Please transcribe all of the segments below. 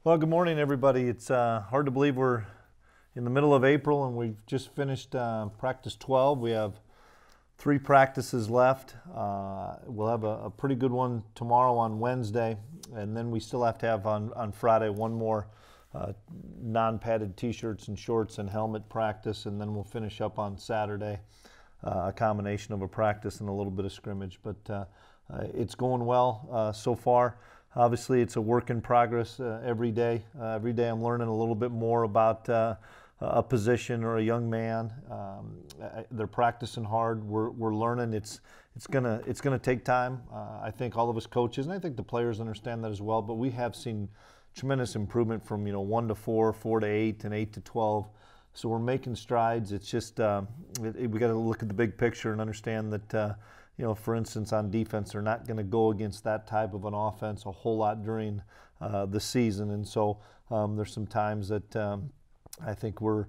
Well, good morning, everybody. It's hard to believe we're in the middle of April and we've just finished practice 12. We have 3 practices left. We'll have a pretty good one tomorrow on Wednesday, and then we still have to have on Friday one more non-padded t-shirts and shorts and helmet practice, and then we'll finish up on Saturday, a combination of a practice and a little bit of scrimmage. But it's going well so far. Obviously, it's a work in progress every day. Every day I'm learning a little bit more about a position or a young man. They're practicing hard. We're learning. It's gonna take time. I think all of us coaches, and I think the players understand that as well, but we have seen tremendous improvement from 1 to 4, 4 to 8, and 8 to 12. So we're making strides. It's just we got to look at the big picture and understand that for instance, on defense, they're not going to go against that type of an offense a whole lot during the season. And so there's some times that I think we're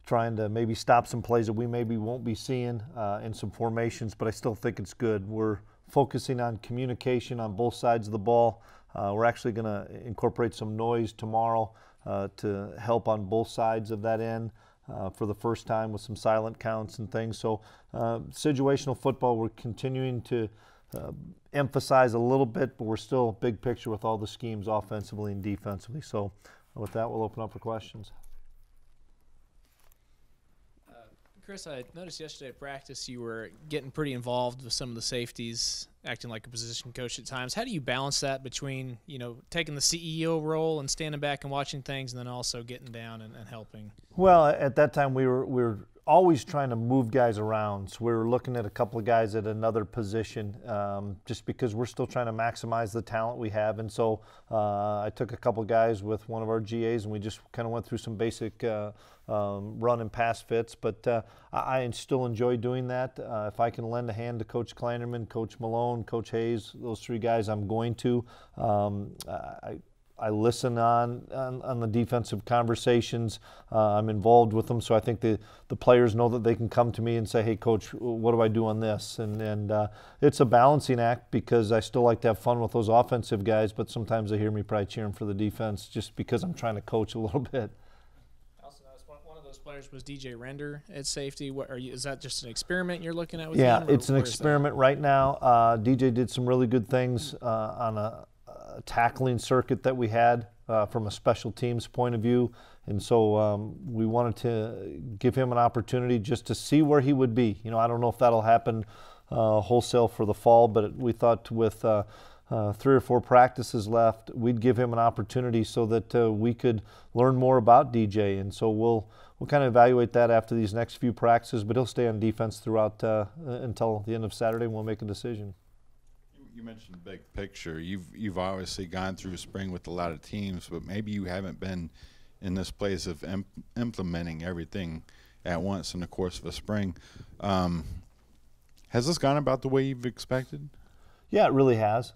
trying to maybe stop some plays that we maybe won't be seeing in some formations, but I still think it's good. We're focusing on communication on both sides of the ball. We're actually going to incorporate some noise tomorrow to help on both sides of that end. For the first time with some silent counts and things. So situational football, we're continuing to emphasize a little bit, but we're still big picture with all the schemes offensively and defensively. So with that, we'll open up for questions. Chris, I noticed yesterday at practice you were getting pretty involved with some of the safeties, acting like a position coach at times. How do you balance that between, taking the CEO role and standing back and watching things, and then also getting down and helping? Well, at that time we were always trying to move guys around. So we were looking at a couple of guys at another position just because we're still trying to maximize the talent we have. And so I took a couple of guys with one of our GAs, and we just kind of went through some basic run and pass fits. But I still enjoy doing that. If I can lend a hand to Coach Klieman, Coach Malone, Coach Hayes, those 3 guys, I'm going to. I listen on the defensive conversations. I'm involved with them, so I think the players know that they can come to me and say, "Hey, Coach, what do I do on this?" And it's a balancing act because I still like to have fun with those offensive guys, but sometimes they hear me probably cheering for the defense just because I'm trying to coach a little bit. I also noticed one of those players was DJ Render at safety. Is that just an experiment you're looking at with him? Yeah, it's an experiment right now. DJ did some really good things on a tackling circuit that we had from a special teams point of view, and so we wanted to give him an opportunity just to see where he would be. I don't know if that'll happen wholesale for the fall, but we thought with 3 or 4 practices left, we'd give him an opportunity so that we could learn more about DJ, and so we'll kind of evaluate that after these next few practices, but he'll stay on defense throughout until the end of Saturday, and we'll make a decision. You mentioned big picture. You've obviously gone through spring with a lot of teams, but maybe you haven't been in this place of implementing everything at once in the course of a spring. Has this gone about the way you've expected? Yeah, it really has.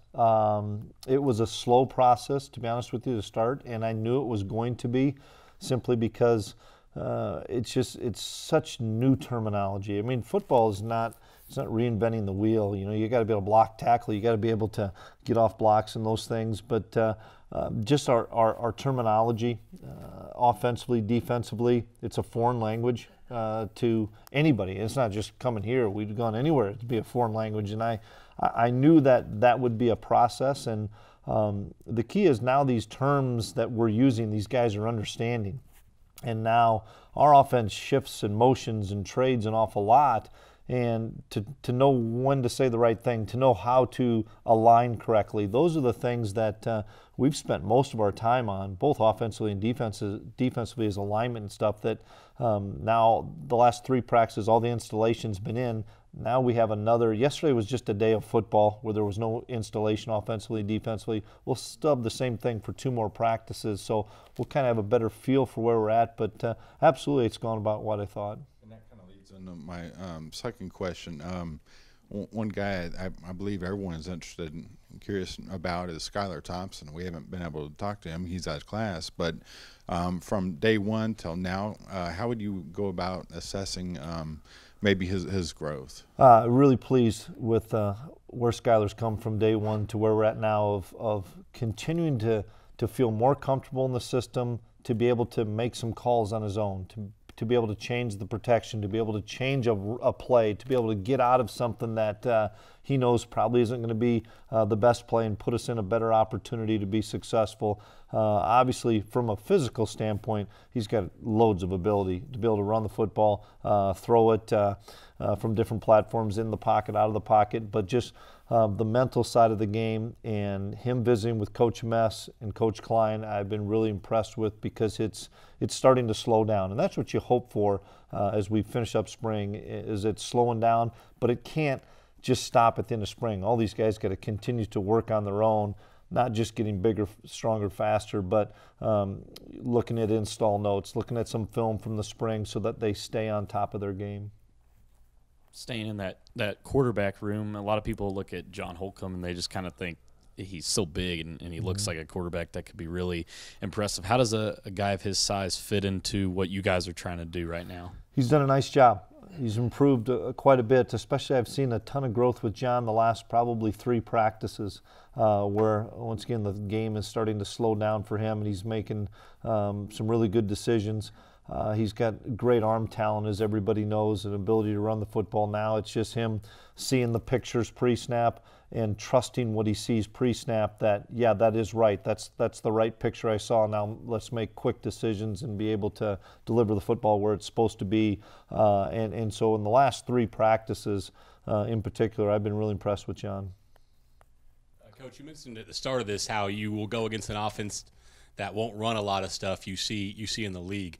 It was a slow process, to be honest with you, to start, and I knew it was going to be simply because it's such new terminology. I mean, football is not – it's not reinventing the wheel. You got to be able to block, tackle. You got to be able to get off blocks and those things. But just our terminology, offensively, defensively, it's a foreign language to anybody. It's not just coming here. We've gone anywhere to be a foreign language. And I knew that would be a process. And the key is now these terms that we're using, these guys are understanding. And now our offense shifts and motions and trades an awful lot. And to know when to say the right thing, to know how to align correctly, those are the things that we've spent most of our time on, both offensively and defensively as alignment and stuff that now the last 3 practices, all the installation's been in. Now we have another. Yesterday was just a day of football where there was no installation offensively, defensively. We'll still have the same thing for 2 more practices, so we'll kind of have a better feel for where we're at. But absolutely, it's gone about what I thought. And that kind of leads into my second question. One guy I believe everyone is interested and curious about is Skylar Thompson. We haven't been able to talk to him. He's out of class. But from day one till now, how would you go about assessing maybe his growth? Really pleased with where Skylar's come from day one to where we're at now of continuing to to feel more comfortable in the system, to be able to make some calls on his own, to be able to change the protection, to be able to change a play, to be able to get out of something that he knows probably isn't going to be the best play and put us in a better opportunity to be successful. Obviously, from a physical standpoint, he's got loads of ability to be able to run the football, throw it from different platforms, in the pocket, out of the pocket, but just the mental side of the game, and him visiting with Coach Mess and Coach Klein, I've been really impressed with, because it's starting to slow down, and that's what you hope for as we finish up spring, is it's slowing down, but it can't just stop at the end of spring. All these guys got to continue to work on their own, not just getting bigger, stronger, faster, but looking at install notes, looking at some film from the spring so that they stay on top of their game. Staying in that quarterback room, a lot of people look at John Holcomb and they just kind of think he's so big and he looks like a quarterback that could be really impressive. How does a guy of his size fit into what you guys are trying to do right now? He's done a nice job. He's improved quite a bit, especially I've seen a ton of growth with John the last probably 3 practices where, once again, the game is starting to slow down for him, and he's making some really good decisions. He's got great arm talent, as everybody knows, and ability to run the football. Now it's just him seeing the pictures pre-snap and trusting what he sees pre-snap, that, yeah, that is right. That's the right picture I saw. Now let's make quick decisions and be able to deliver the football where it's supposed to be. And so in the last 3 practices in particular, I've been really impressed with John. Coach, you mentioned at the start of this how you will go against an offense that won't run a lot of stuff you see in the league.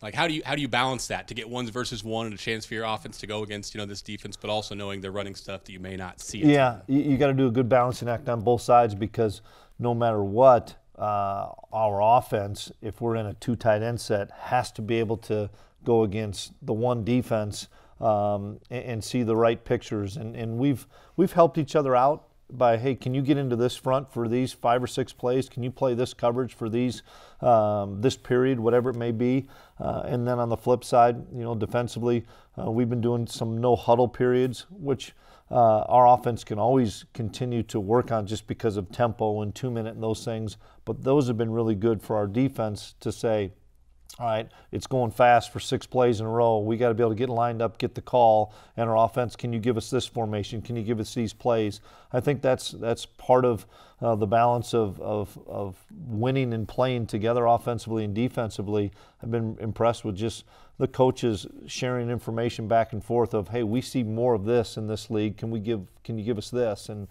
Like how do you balance that, to get 1s versus 1 and a chance for your offense to go against this defense, but also knowing they're running stuff that you may not see? Yeah, you got to do a good balancing act on both sides, because no matter what, our offense, if we're in a 2 tight end set, has to be able to go against the 1 defense and see the right pictures. And we've helped each other out by, hey, can you get into this front for these 5 or 6 plays? Can you play this coverage for these this period, whatever it may be? And then on the flip side, defensively, we've been doing some no huddle periods, which our offense can always continue to work on just because of tempo and 2-minute and those things. But those have been really good for our defense to say, all right, it's going fast for 6 plays in a row. We got to be able to get lined up, get the call, and our offense, can you give us this formation? Can you give us these plays? I think that's part of the balance of winning and playing together offensively and defensively. I've been impressed with just the coaches sharing information back and forth of, hey, we see more of this in this league. Can you give us this? And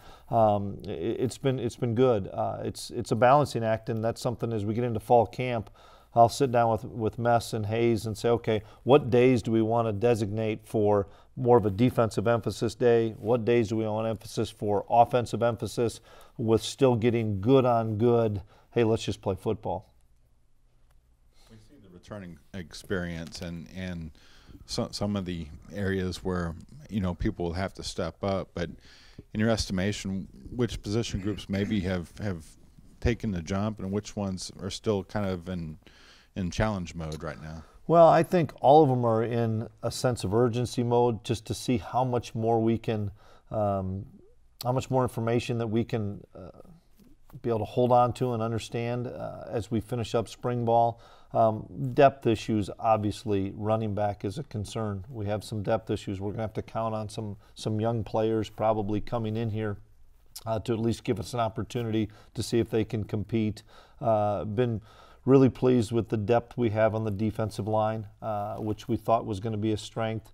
it's been good. It's a balancing act, and that's something as we get into fall camp. I'll sit down with Mess and Hayes and say, okay, what days do we want to designate for more of a defensive emphasis day? What days do we want emphasis for offensive emphasis, with still getting good on good? Hey, let's just play football. We see the returning experience and some of the areas where people will have to step up. But in your estimation, which position groups maybe have taken the jump, and which ones are still kind of in challenge mode right now? Well, I think all of them are in a sense of urgency mode, just to see how much more we can, how much more information that we can be able to hold on to and understand as we finish up spring ball. Depth issues, obviously, running back is a concern. We have some depth issues. We're going to have to count on some young players probably coming in here to at least give us an opportunity to see if they can compete. Been really pleased with the depth we have on the defensive line, which we thought was going to be a strength.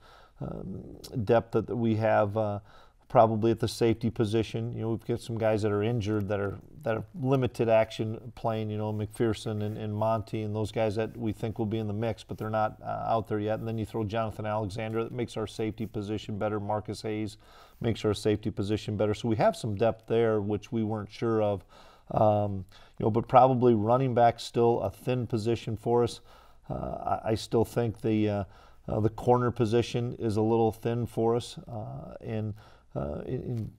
Depth that we have probably at the safety position. We've got some guys that are injured that are limited action playing. McPherson and Monty and those guys that we think will be in the mix, but they're not out there yet. And then you throw Jonathan Alexander, that makes our safety position better. Marcus Hayes makes our safety position better. So we have some depth there, which we weren't sure of. But probably running back still a thin position for us. I still think the corner position is a little thin for us, and you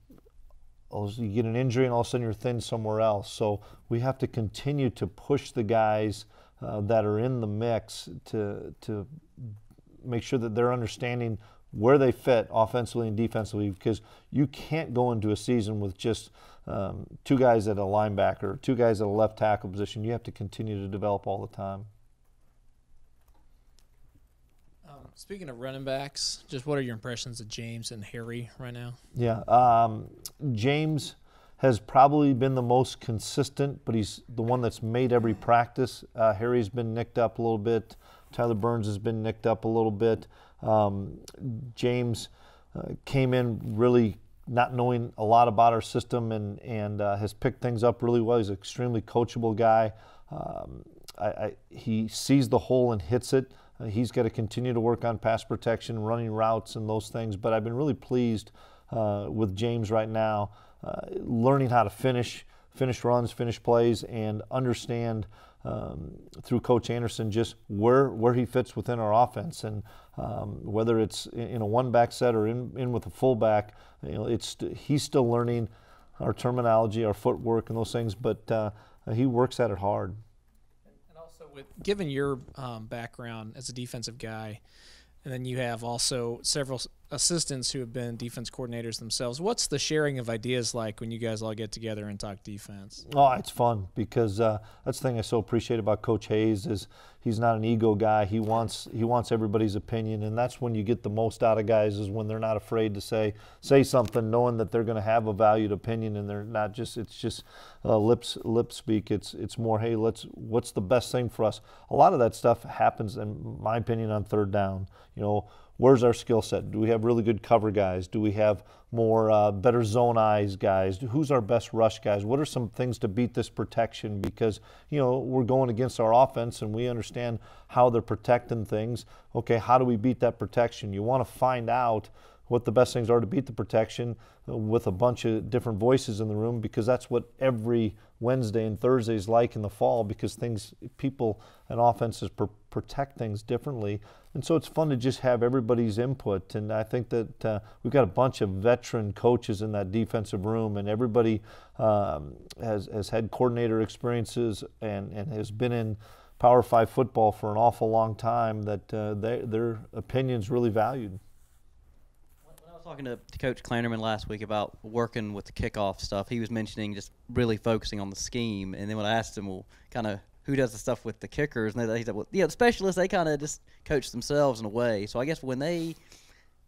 get an injury and all of a sudden you're thin somewhere else. So we have to continue to push the guys that are in the mix to make sure that they're understanding where they fit offensively and defensively, because you can't go into a season with just two guys at a linebacker, two guys at a left tackle position. You have to continue to develop all the time. Speaking of running backs, just what are your impressions of James and Harry right now? Yeah, James has probably been the most consistent, but he's the one that's made every practice. Harry's been nicked up a little bit. Tyler Burns has been nicked up a little bit. James came in really not knowing a lot about our system and has picked things up really well. He's an extremely coachable guy. He sees the hole and hits it. He's got to continue to work on pass protection, running routes, and those things. But I've been really pleased with James right now, learning how to finish runs, finish plays, and understand through Coach Anderson just where he fits within our offense. And whether it's in a one-back set or in with a fullback, he's still learning our terminology, our footwork, and those things. But he works at it hard. Given your background as a defensive guy, and then you have also several assistants who have been defense coordinators themselves, what's the sharing of ideas like when you guys all get together and talk defense? Oh, it's fun because that's the thing I so appreciate about Coach Hayes is he's not an ego guy. He wants everybody's opinion, and that's when you get the most out of guys is when they're not afraid to say something, knowing that they're going to have a valued opinion, and they're not just lip speak. It's more, hey, what's the best thing for us? A lot of that stuff happens, in my opinion, on third down. Where's our skill set? Do we have really good cover guys? Do we have more better zone eyes guys? Who's our best rush guys? What are some things to beat this protection? Because, we're going against our offense and we understand how they're protecting things. Okay, how do we beat that protection? You want to find out what the best things are to beat the protection with a bunch of different voices in the room, because that's what every Wednesday and Thursday is like in the fall, because people and offenses protect things differently. And so it's fun to just have everybody's input. And I think that we've got a bunch of veteran coaches in that defensive room, and everybody has had coordinator experiences and has been in Power 5 football for an awful long time, that their opinion's really valued. Talking to Coach Klieman last week about working with the kickoff stuff, he was mentioning just really focusing on the scheme. And then when I asked him, well, kind of who does the stuff with the kickers, and he said, well, the specialists, they kind of just coach themselves in a way. So I guess when they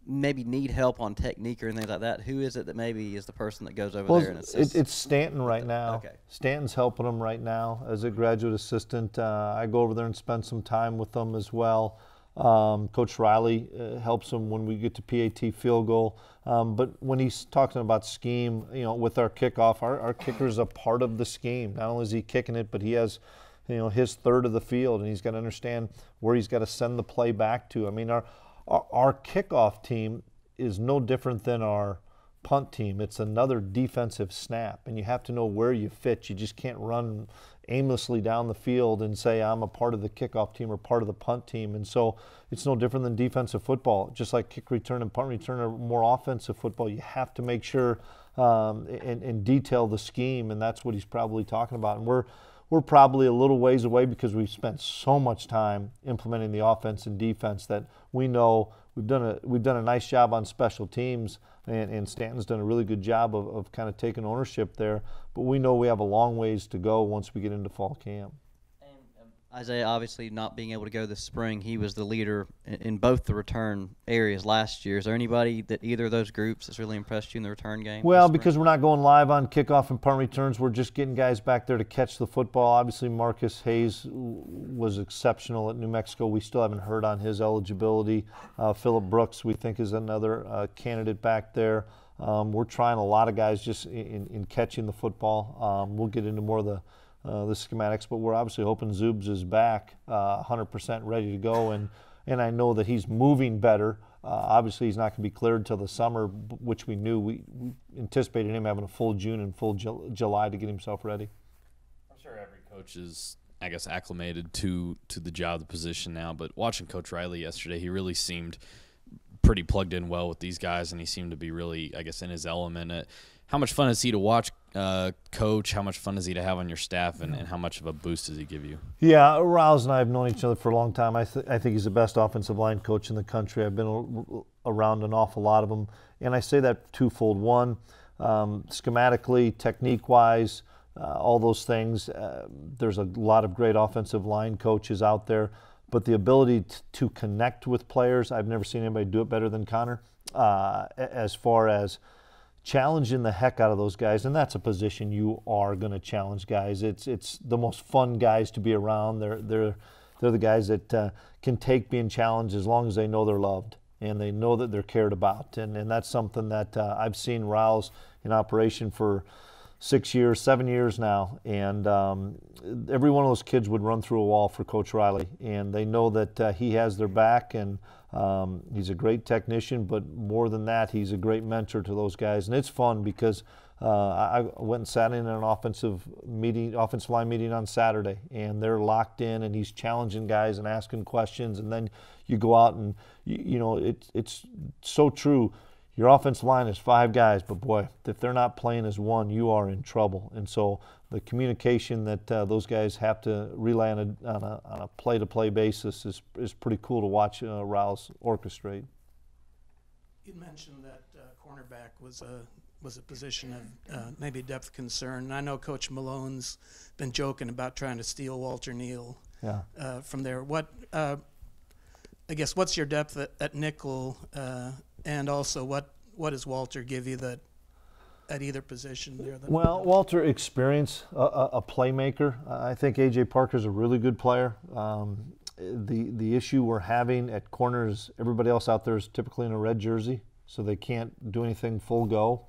maybe need help on technique or anything like that, who is it that maybe is the person that goes over there and assists? It's Stanton right now. Okay. Stanton's helping them right now as a graduate assistant. I go over there and spend some time with them as well. Coach Riley helps him when we get to PAT field goal. But when he's talking about scheme, with our kickoff, our kicker is a part of the scheme. Not only is he kicking it, but he has, his third of the field, and he's got to understand where he's got to send the play back to. I mean, our kickoff team is no different than our punt team. It's another defensive snap, and you have to know where you fit. You just can't run aimlessly down the field and say I'm a part of the kickoff team or part of the punt team. And so it's no different than defensive football. Just like kick return and punt return are more offensive football, you have to make sure and detail the scheme, and that's what he's probably talking about. And we're probably a little ways away because we've spent so much time implementing the offense and defense that we know we've done a nice job on special teams, and Stanton's done a really good job of kind of taking ownership there. But we know we have a long ways to go once we get into fall camp. Isaiah, obviously not being able to go this spring, he was the leader in both the return areas last year. Is there anybody that either of those groups has really impressed you in the return game? Well, because we're not going live on kickoff and punt returns, we're just getting guys back there to catch the football. Obviously, Marcus Hayes was exceptional at New Mexico. We still haven't heard on his eligibility. Phillip Brooks, we think, is another candidate back there. We're trying a lot of guys just in catching the football. We'll get into more of the schematics, but we're obviously hoping Zubes is back 100% ready to go, and I know that he's moving better. Obviously, he's not going to be cleared until the summer, which we knew. We anticipated him having a full June and full July to get himself ready. I'm sure every coach is, I guess, acclimated to the job, the position now, but watching Coach Riley yesterday, he really seemed pretty plugged in well with these guys, and he seemed to be really, I guess, in his element. How much fun is he to watch coach? How much fun is he to have on your staff, and how much of a boost does he give you? Yeah, Rouse and I have known each other for a long time. I think he's the best offensive line coach in the country. I've been around an awful lot of them, and I say that twofold. One, schematically, technique-wise, all those things. There's a lot of great offensive line coaches out there, but the ability to connect with players, I've never seen anybody do it better than Connor. As far as challenging the heck out of those guys, and that's a position you are going to challenge guys. It's the most fun guys to be around. They're the guys that can take being challenged as long as they know they're loved and they know that they're cared about. And that's something that I've seen Rouse in operation for 6 years, 7 years now, and every one of those kids would run through a wall for Coach Riley, and they know that he has their back, and he's a great technician, but more than that, he's a great mentor to those guys. And it's fun because I went and sat in an offensive line meeting on Saturday, and they're locked in, and he's challenging guys and asking questions, and then you go out and, it's so true. Your offensive line is 5 guys, but boy, if they're not playing as one, you are in trouble. And so the communication that those guys have to relay on a play-to-play basis is pretty cool to watch Rouse orchestrate. You mentioned that cornerback was a position of maybe depth concern. And I know Coach Malone's been joking about trying to steal Walter Neal from there. I guess what's your depth at nickel? And also, what does Walter give you that at either position there? Well, Walter, experience, a playmaker. I think A.J. Parker's a really good player. The issue we're having at corner is everybody else out there is typically in a red jersey, so they can't do anything full go.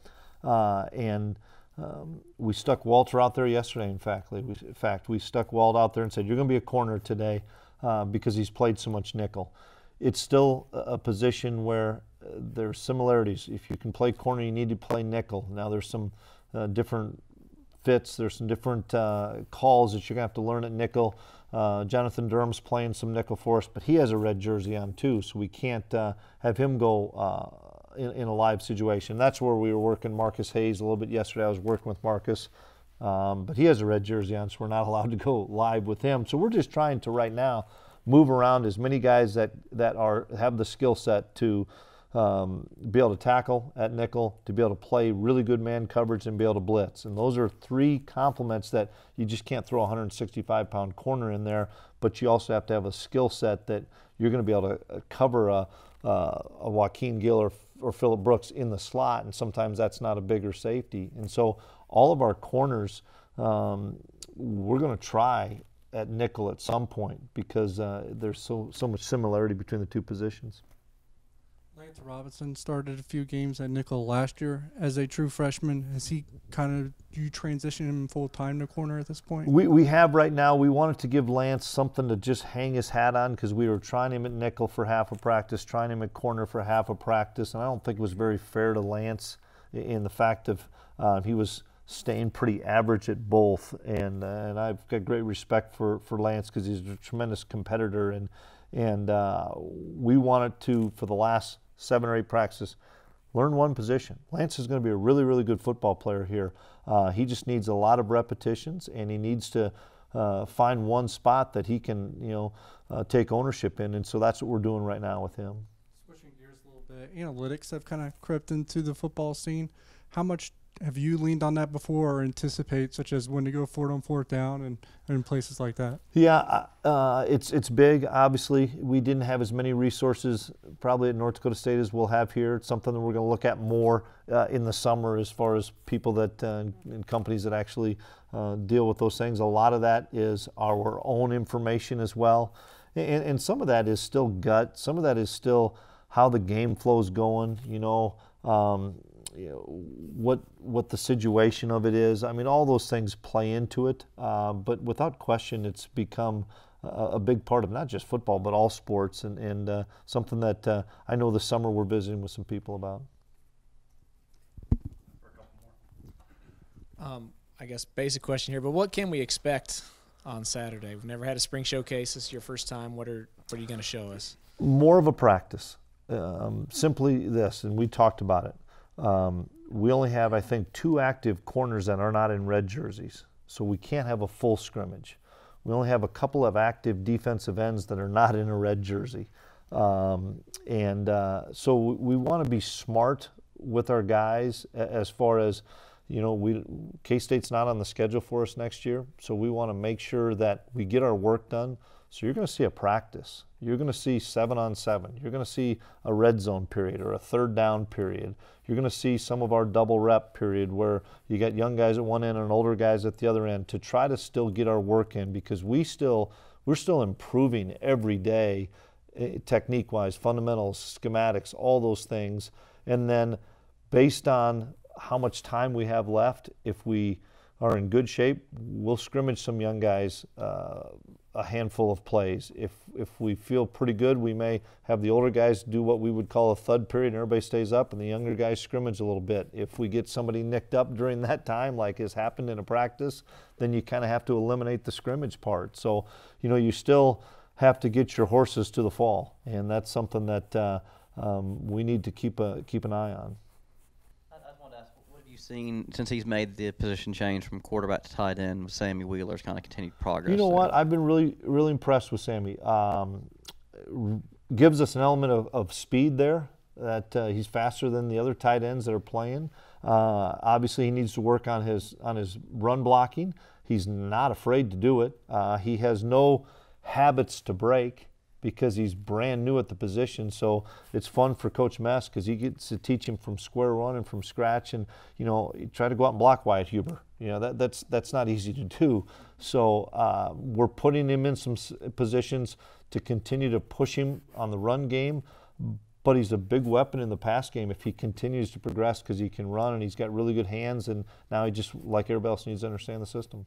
We stuck Walter out there yesterday, in fact. We stuck Walt out there and said, you're going to be a corner today because he's played so much nickel. It's still a position where there's similarities. If you can play corner, you need to play nickel. Now there's some different fits. There's some different calls that you're going to have to learn at nickel. Jonathan Durham's playing some nickel for us, but he has a red jersey on too, so we can't have him go in a live situation. That's where we were working Marcus Hayes a little bit yesterday. I was working with Marcus, but he has a red jersey on, so we're not allowed to go live with him. So we're just trying to right now move around as many guys that have the skill set to be able to tackle at nickel, to be able to play really good man coverage, and be able to blitz. And those are 3 complements that you just can't throw a 165-pound corner in there, but you also have to have a skill set that you're going to be able to cover a Joaquin Gill or Phillip Brooks in the slot, and sometimes that's not a bigger safety. And so all of our corners, we're going to try at nickel at some point because there's so much similarity between the 2 positions. Lance Robinson started a few games at nickel last year as a true freshman. Has he you transition him full-time to corner at this point? We have right now. We wanted to give Lance something to just hang his hat on because we were trying him at nickel for half a practice, trying him at corner for half a practice, and I don't think it was very fair to Lance in the fact of he was staying pretty average at both, and I've got great respect for Lance because he's a tremendous competitor, and we wanted to, for the last 7 or 8 practices, learn one position. Lance is going to be a really, really good football player here. He just needs a lot of repetitions, and he needs to find one spot that he can, take ownership in, and so that's what we're doing right now with him. Switching gears a little bit, analytics have kind of crept into the football scene. How much have you leaned on that before or anticipate, such as when to go for it on 4th down and places like that? Yeah, it's big. Obviously, we didn't have as many resources probably at North Dakota State as we'll have here. It's something that we're going to look at more in the summer as far as people that and companies that actually deal with those things. A lot of that is our own information as well. And some of that is still gut. Some of that is still how the game flow's going, what the situation of it is. I mean, all those things play into it, but without question, it's become a big part of not just football, but all sports, and something that I know this summer we're visiting with some people about. I guess basic question here, but what can we expect on Saturday? We've never had a spring showcase. This is your first time. What are you going to show us? More of a practice. Simply this, and we talked about it. We only have, I think, 2 active corners that are not in red jerseys, so we can't have a full scrimmage. We only have a couple of active defensive ends that are not in a red jersey. So we want to be smart with our guys as far as, K-State's not on the schedule for us next year, so we want to make sure that we get our work done. So you're going to see a practice. You're going to see 7-on-7. You're going to see a red zone period or a third down period. You're going to see some of our double rep period where you got young guys at one end and older guys at the other end to try to still get our work in, because we're still improving every day, technique-wise, fundamentals, schematics, all those things. And then based on how much time we have left, if we are in good shape, we'll scrimmage some young guys a handful of plays. If we feel pretty good, we may have the older guys do what we would call a thud period and everybody stays up and the younger guys scrimmage a little bit. If we get somebody nicked up during that time, like has happened in a practice, then you kind of have to eliminate the scrimmage part. So, you still have to get your horses to the fall, and that's something that we need to keep an eye on. What have you seen since he's made the position change from quarterback to tight end with Sammy Wheelers, kind of continued progress? You know what? I've been really, really impressed with Sammy. Gives us an element of speed there, that he's faster than the other tight ends that are playing. Obviously, he needs to work on his run blocking. He's not afraid to do it. He has no habits to break, because he's brand new at the position. So it's fun for Coach Mess because he gets to teach him from square one and from scratch, and try to go out and block Wyatt Huber. That's not easy to do. So we're putting him in some positions to continue to push him on the run game, but he's a big weapon in the pass game if he continues to progress, because he can run and he's got really good hands, and now he just, like everybody else, needs to understand the system.